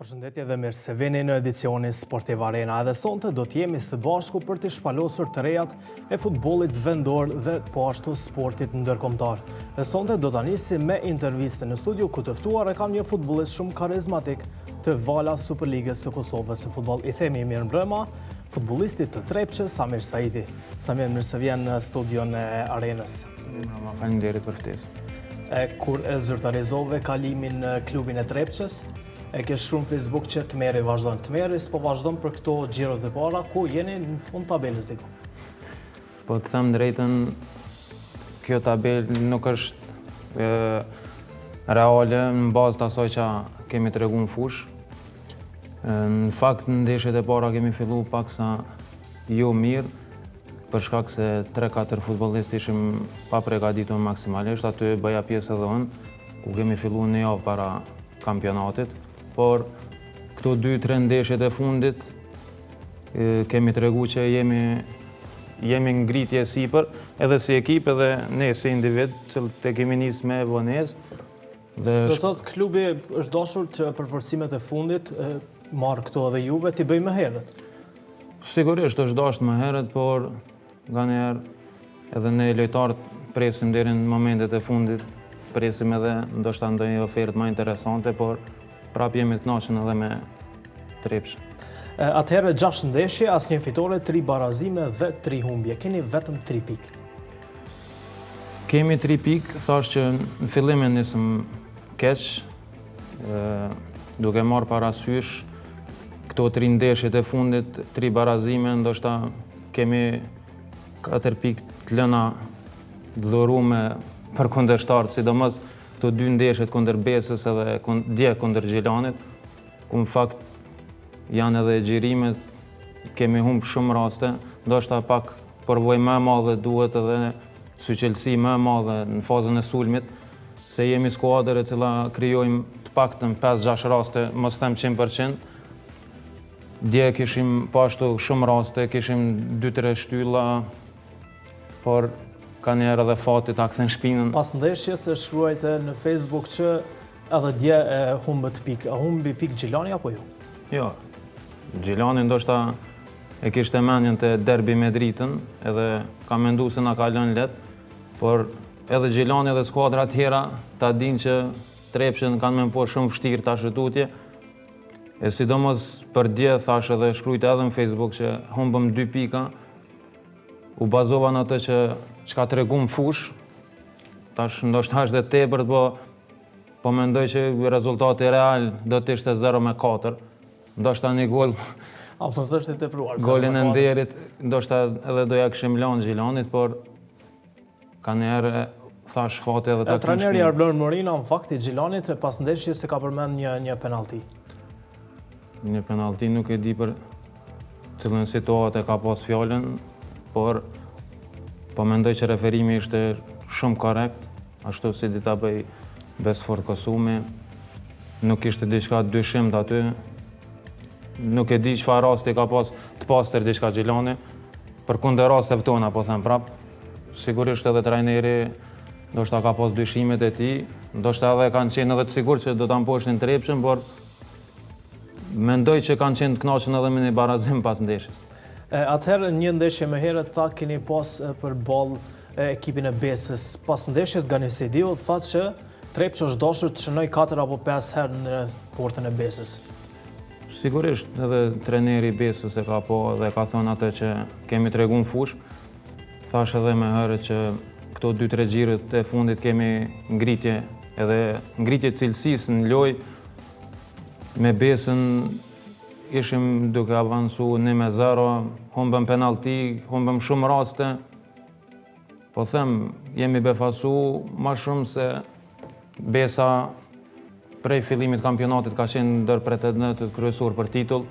Përshëndetje dhe mirë se vini në edicionin Sportiv Arena. Edhe sonte do t'jemi së bashku për të shpalosur të rejat e futbollit vendor dhe po ashtu sportit ndërkombëtar. E sonte do t'a nisi me interviste në studio ku të ftuar e kam një futbollist shumë karizmatik të vala Superligës së Kosovës së futboll. I themi mirë mbrëma futbollistit të Trepçës, Samir Saidi. Samir, mirë se vjen në studion e Arenës. Faleminderit për ftesën. Kur e zyrtarizove kalimin në klubin e Trepçës, e ke shkruar në Facebook që Tmeri vazhdon. Tmeri s'po vazhdon për këto xhirot e para ku jeni në fund tabelës diku. Po të them drejtën, kjo tabelë nuk është reale në bazë të asaj që kemi tregu në fush. Në fakt në ndeshjet e para kemi fillu paksa jo mirë, për shkak se 3-4 futbollistë ishim pa përgatitur maksimalisht. Aty bëja pjesë edhe unë, ku kemi fillu një javë para kampionatit. Por këto 2-3 ndeshjet e fundit kemi tregu që jemi ngritje sipër, edhe si ekip edhe ne si individ, që të kemi nisë me vonesë. Do thotë klubi është dashur që për forcimet e fundit marrë këto edhe juve t'i bëj më herët. Sigurisht është dashur më herët, por nganjëherë edhe ne lojtarët presim deri në momentet e fundit, presim edhe ndoshta ndonjë ofertë më interesante, por prap jemi të kënaqur edhe me Trepçën. Atëherë 6 ndeshje, asnjë fitore, 3 barazime dhe 3 humbje. Keni vetëm 3 pikë. Kemi 3 pikë, thash që në fillim e nisëm keq, duke marrë parasysh këto 3 ndeshjet e fundit, 3 barazime, ndoshta kemi 4 pikë të lëna dhurume për kundërshtarët, sidomos këto 2 ndeshjet kundër Besës edhe dje kundër Gjilanit, ku në fakt janë edhe xhirimet, kemi humbë shumë raste, ndoshta pak përvojë më e madhe duhet edhe suqelsi më e madhe në fazën e sulmit, se jemi skuadër e cila krijojmë të paktën 5-6 raste, mos them 100%. Dje kishim po ashtu shumë raste, kishim 2-3 shtylla, por ka njerë edhe fati ta kthen shpinën. Pas ndeshjes e shkruajte në Facebook që edhe dje humbët pikë. A humbi pikë Gjilani apo jo? Jo. Gjilani ndoshta e kishte mendjen te derbi me Dritën, edhe ka menduar se na ka lënë lehtë, por edhe Gjilani edhe skuadra tjera ta dinë që Trepçën kanë më po shumë vështirë ta shëtutje. E sidomos për dje thash edhe shkruajte edhe në Facebook që humbëm 2 pika. U bazova në atë që ka tregu në fush, tash ndoshta është dhe tepër, po mendoj që rezultati real do të ishte 0-4. Ndoshta një gol, është i tepruar. Golin e nderit, ndoshta edhe doja kishim lënë Gjilanit, por ka njerë thash fati edhe ta kthen shpinën. Trajneri Arblon Morina në fakt i Gjilanit pas ndeshjes se ka përmend një penallti. Një penallti nuk e di për cilën situatë ka pas fjalën, por po mendoj që referimi ishte shumë korrekt, ashtu si di ta bëj Besford Kosumi, nuk ishte diçka dyshimt aty. Nuk e di çfarë rasti ka pas të pastër diçka Gjilani, përkundër rasteve tona, po them prap. Sigurisht edhe trajneri ndoshta ka pas dyshimet e tij, ndoshta edhe kanë qenë edhe të sigurt që do ta mposhnin Trepçën, por mendoj që kanë qenë të kënaqur edhe me një barazim pas ndeshjes. Atëherë një ndeshje më herët tha keni pas për ballë ekipin e Besës. Pas ndeshjes Ganisidiu thotë që Trepçë është dashur të shënoj 4 apo 5 herë në portën e Besës. Sigurisht edhe trajneri i Besës e ka po dhe ka thënë atë që kemi tregu në fush. Thash edhe më herët që këto 2-3 xhirët e fundit kemi ngritje, edhe ngritje cilësisë në lojë. Me Besën ishim duke avancu 1-0, humbëm penalti, humbëm shumë raste. Po them, jemi befasu ma shumë se Besa prej fillimit kampionatit ka qenë ndër pretendentët kryesor për titull.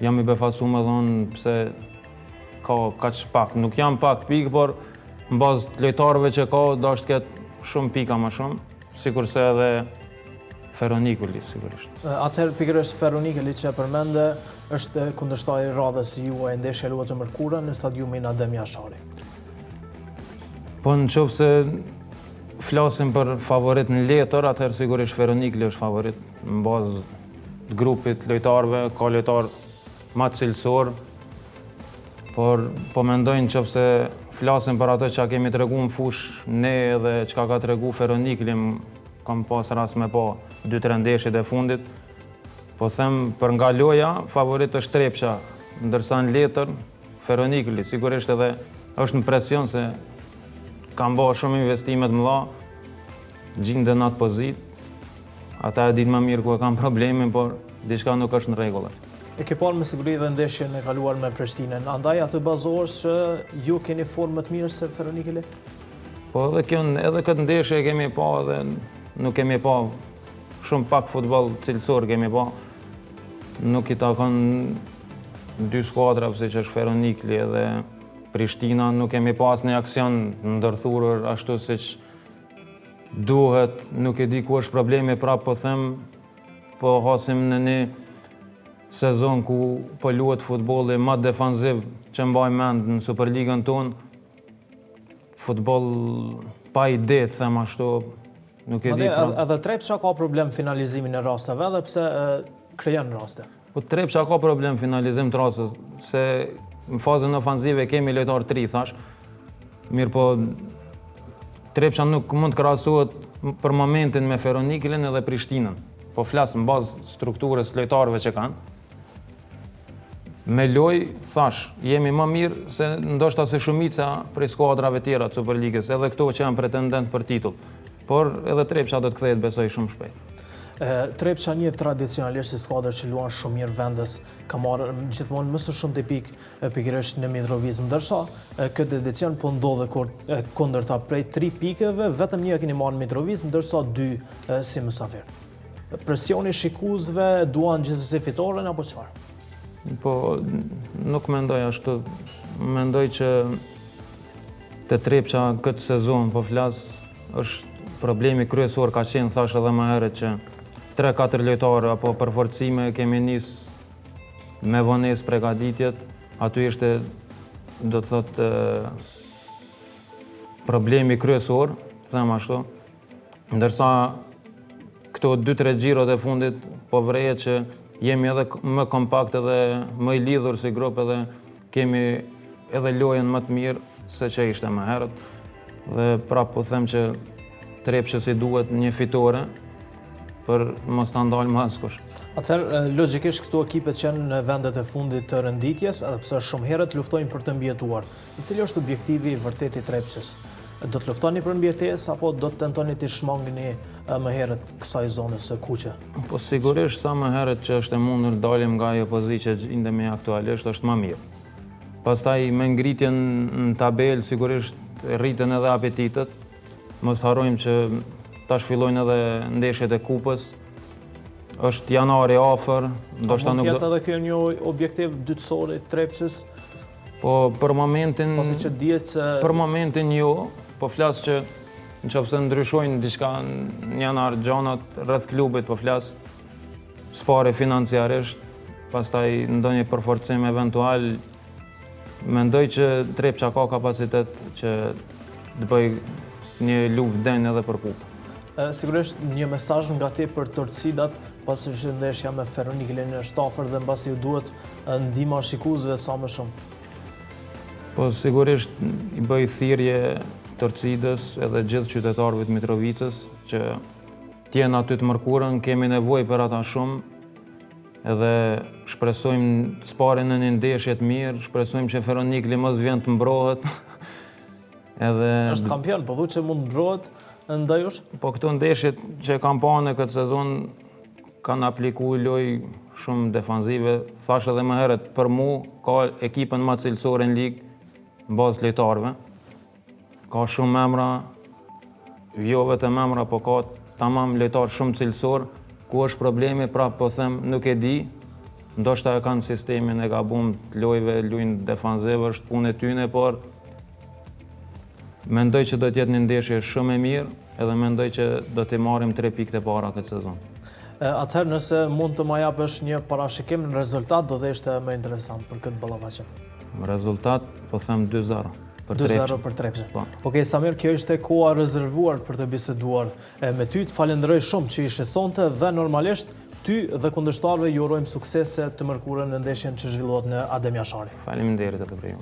Jam i befasu me dhonë pse ka kaq pak. Nuk jam pak pikë, por në bazë të lojtarëve që ka, do është ketë shumë pika ma shumë, sikur se edhe Feronikulli, sigurisht. Atëherë pikërisht Feronikulli që e përmende është kundërshtari i radhës juaj ndeshja luajtur të mërkurën në stadiumin Adem Jashari. Po nëse flasim për favorit në letër, atëherë sigurisht Feronikulli është favorit në bazë grupit lojtarëve, ka lojtar ma cilësor, por po mendojnë nëse flasim për ato që kemi tregu në fush ne dhe që ka tregu Feronikli, kam pas rast me pa 2-3 ndeshjet e fundit, po them për nga loja, favorit është Trepça, ndërsa në letër, Feronikli, sigurisht edhe është në presion se kam bërë shumë investimet mëdha, gjindën atë pozit, ata e dinë më mirë ku e kam problemin, por diçka nuk është në rregull. E ke parë me siguri dhe ndeshjen e kaluar me Prishtinën, andaj aty bazohesh që ju keni formë më të mirë se Feronikli? Po edhe këtë ndeshje kemi pa dhe nuk kemi pa shumë pak futboll cilësor kemi pa. Nuk i takon dy skuadra, pse që është Feronikli edhe Prishtina, nuk kemi pas një aksion ndërthurur ashtu siç duhet, nuk e di ku është problemi, prapë po them, po hasim në një sezon ku po luhet futbolli më defanziv që mbaj mend në Superligën tonë, futboll pa ide, them ashtu, nuk e di. Edhe Trepça ka problem finalizimin e rasteve, edhe pse krijon raste. Po Trepça ka problem finalizim të rasteve, se në fazën ofanzive kemi lojtar 3, thash. Mirë po Trepça nuk mund të krahasohet për momentin me Feroniklin edhe Prishtinën. Po flas në bazë strukturës lojtarëve që kanë. Me loj, thash, jemi më mirë se ndoshta se shumica prej skuadrave tjera të Superligës, edhe këto që janë pretendent për titull. Por edhe Trepça do të kthehet, besoj, shumë shpejt. Trepça një tradicionalisht si skuadër që luan shumë mirë vendes, ka marrë gjithmonë më së shumti pikë pikërisht në Mitrovicë, ndërsa këtë edicion po ndodhe kundërta prej 3 pikëve, vetëm një e keni marrë në Mitrovicë, ndërsa 2 si mysafir. Presioni shikuesve duan gjithsesi fitoren apo çfarë? Po nuk mendoj ashtu. Mendoj që te Trepça këtë sezon po flas, është problemi kryesor ka qenë, thash edhe më herët, që 3-4 lojtarë apo përforcime kemi nis me vonesë përgatitjet, aty ishte, do të thotë, problemi kryesor, them ashtu, ndërsa këto 2-3 xhirot e fundit po vrehet që jemi edhe më kompakt edhe më i lidhur si grup, edhe kemi edhe lojën më të mirë se që ishte më herët, dhe prapë po them që Trepçës i duhet një fitore për mos ta ndalë më askush. Atëherë, logjikisht këto ekipet që janë në vendet e fundit të renditjes, edhe pse shumë herët luftojnë për të mbijetuar. I cili është objektivi i vërtet i Trepçës? Do të luftoni për mbijetesë apo do të tentoni të shmangni më herët kësaj zone së kuqe? Po sigurisht sa më herët që është e mundur dalim nga ajo pozitë që gjendemi aktualisht është më mirë. Pastaj me ngritjen në tabelë sigurisht rriten edhe apetitet. Mos harrojmë që tash fillojnë edhe ndeshjet e kupës. Është janari afër, ndoshta nuk do. Mund të jetë edhe kjo një objektiv dytësor i Trepçës? Po për momentin, pasi që dihet se për momentin jo, po flas që nëse ndryshojnë diçka në janar gjanat rreth klubit, po flas spare financiarisht, pastaj ndonjë përforcim eventual, mendoj që Trepça ka kapacitet që të bëj një luftë denjë edhe për kupë. Sigurisht një mesazh nga ti për Torcidat, pasi që ndeshja me Feroniklin është afër dhe mbasi ju duhet ndihma shikuesve sa më shumë. Po sigurisht i bëj thirrje Torcidës edhe gjithë qytetarëve të Mitrovicës që t'jenë aty të mërkurën, kemi nevojë për ata shumë, edhe shpresojmë sparin në një ndeshje të mirë, shpresojmë që Feronikli mos vjen të mbrohet. Është kampion, po thuhet që mund mbrohet ndaj jush? Po këto ndeshjet që kam parë këtë sezon kanë aplikuar lojë shumë defanzive. Thash edhe më herët, për mua ka ekipën më cilësore në ligë në bazë lojtarëve. Ka shumë emra, jo vetëm emra, po ka tamam lojtar shumë cilësor. Ku është problemi, prapë po them, nuk e di. Ndoshta e kanë sistemin e gabum të lojëve, luajnë defanziv, është punë e tyre, por mendoj që do të jetë një ndeshje shumë e mirë, edhe mendoj që do të marrim 3 pikë të para këtë sezon. Atëherë nëse mund të më japësh një parashikim në rezultat, do të ishte më interesant për këtë ballafaqim. Rezultat, po them 2-0 për Trepçën. 2-0 për Trepçën. Po. Okej, Samir, kjo ishte koha rezervuar për të biseduar me ty. Të falenderoj shumë që ishe sonte dhe normalisht Ty dhe kundërshtarëve ju urojmë suksese të mërkurën në ndeshjen që zhvillohet në Adem Jashari. Faleminderit edhe për ju.